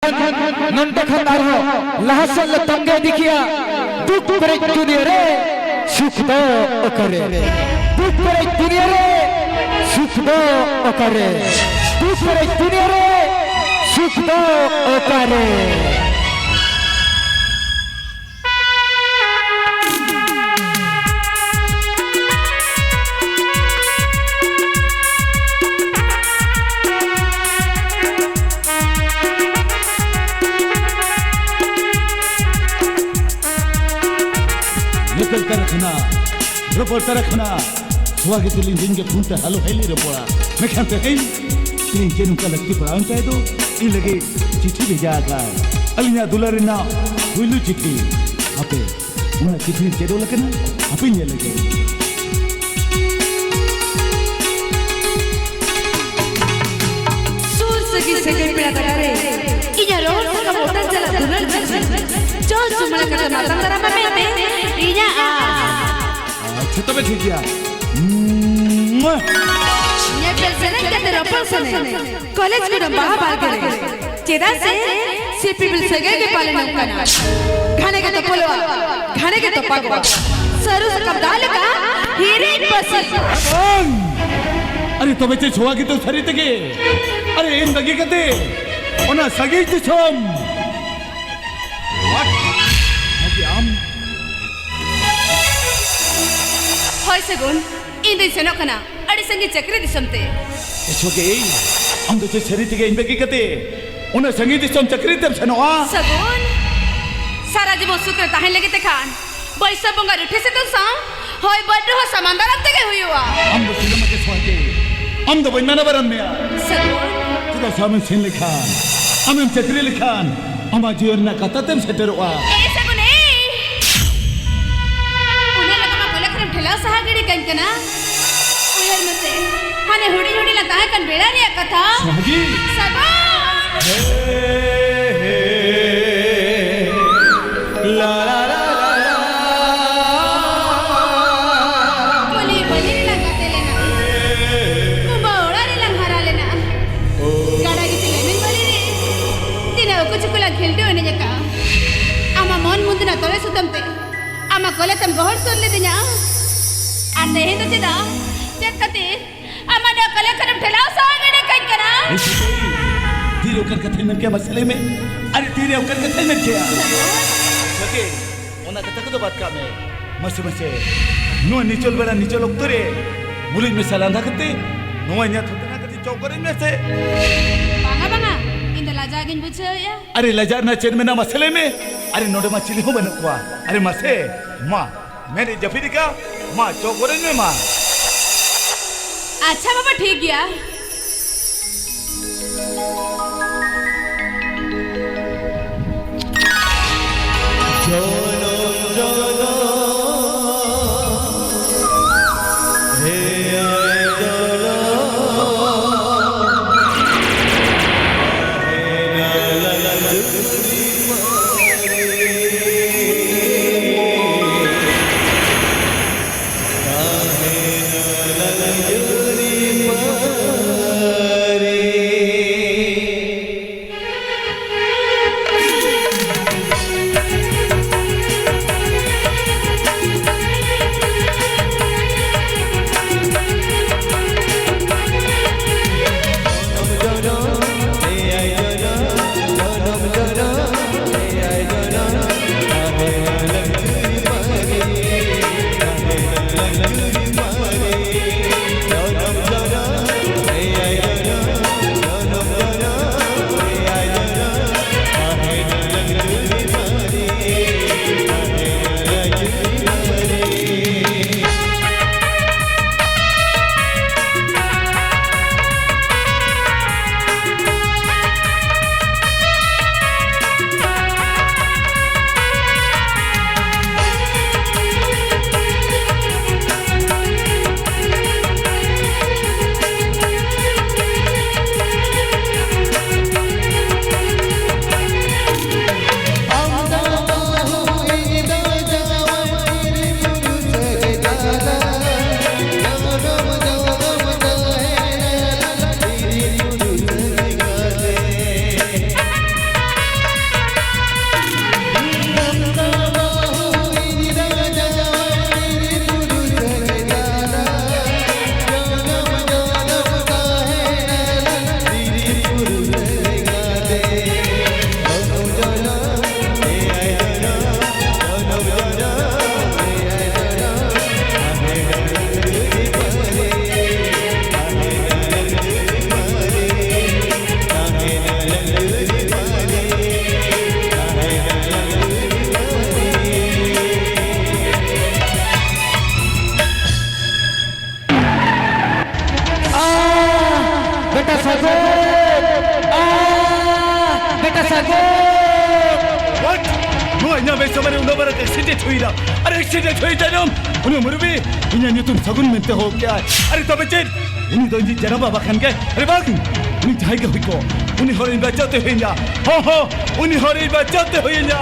नंटे खंदार हो लहसल तंगे दिखिया दुख करे दुनिया रे सुख दो करे दुख करे दुनिया रे सुख दो करे दुख करे दुनिया रे सुख दो करे reporter rखना स्वागत लिंजिंग के फूंटे हेलो हेली रिपोर्टर मैं कहते हैं तीन के नुका लगती पढ़ाऊं चाहे तो ये लगे चिट्ठी भेजा था अलिया दुलारिना हुईलू चिट्ठी आपे उन्हें चिट्ठी चेदो लगे ना आपे ये लगे सूर सगी सगे पिड़ा तकारे इया रोड सगा मोटर चला दुलर चिट्ठी जो चुमला करता मातंगरा में इया अच्छा तो बैठ गया ये पेल्सने क्या तेरा पेल्सने कॉलेज को बाहर बाहर करे चेदा से सीपी बिल सगे के पाले नौकना खाने के तो पोलवा खाने के तो पागवा सरू से कब डाल का हीरे बस अरे तो बच्चे छुआ की तो सरी तके अरे इन दगी कते ओना सगी तो छम अभी आम होय सगुन इंदे सेनो कना अड़ी संगी चक्र दिसमते एछोगे हम तो सरी तके इन दगी कते ओना संगी दिसम चक्री तम सनोआ सगुन सारा जीवन शुक्र ताहे लगे ते खान बैसा बंगार उठे से तो सा होय बड्डो हो समंदर अंते के हुईवा हम तो सिनेमा के सोचे हम तो बनना बरन में सगुन तुदा सामन सेन लिखान हम चक्री लिखान हम जीवन ना कता तम सेटरवा ए सगुन ए उन्हें लगा मा कोला खरम ठेला सहागड़ी कंकना उयर मते हाने हुडी हुडी लगता है कन बेड़ा रे कथा सहागी सगुन ला ला ला मुंदना तोरे सुतमते आमा कोले तम गहर सोले दिना आते हे तो चिदा चेक कते आमा ने कोले करम ठेला सागड़े कई करा धीरे कर कथे में क्या मसले में अरे धीरे कर कथे में क्या ओके ओना कथा को तो बात का में मसे मसे नो नीचल बड़ा नीचल उतरे मुली में सलांधा करते नो अन्या थोड़ा कति चौकरे में से बांगा बांगा इंदा लाजागिन बुझे या अरे लजार ना चेन में ना मसले में अरे नोडे मा चिली हो बनकुआ अरे मसे मां मेरी जफीरी का मां चौकोरन में मां अच्छा बाबा ठीक गया जोलो जोलो हे जोलो go. What? Mo ina me samare uno bara accident हुई ना अरे accident हुई जानम उन्हें मुर्बी इन्हें न्यू तुम सगुन मिलते हो क्या अरे तब चेन इन्हें तो इंजी जरा बाबा खान के अरे बाकी उन्हें जाएगा हुई को उन्हें हरी बचाते हुए ना हो उन्हें हरी बचाते हुए ना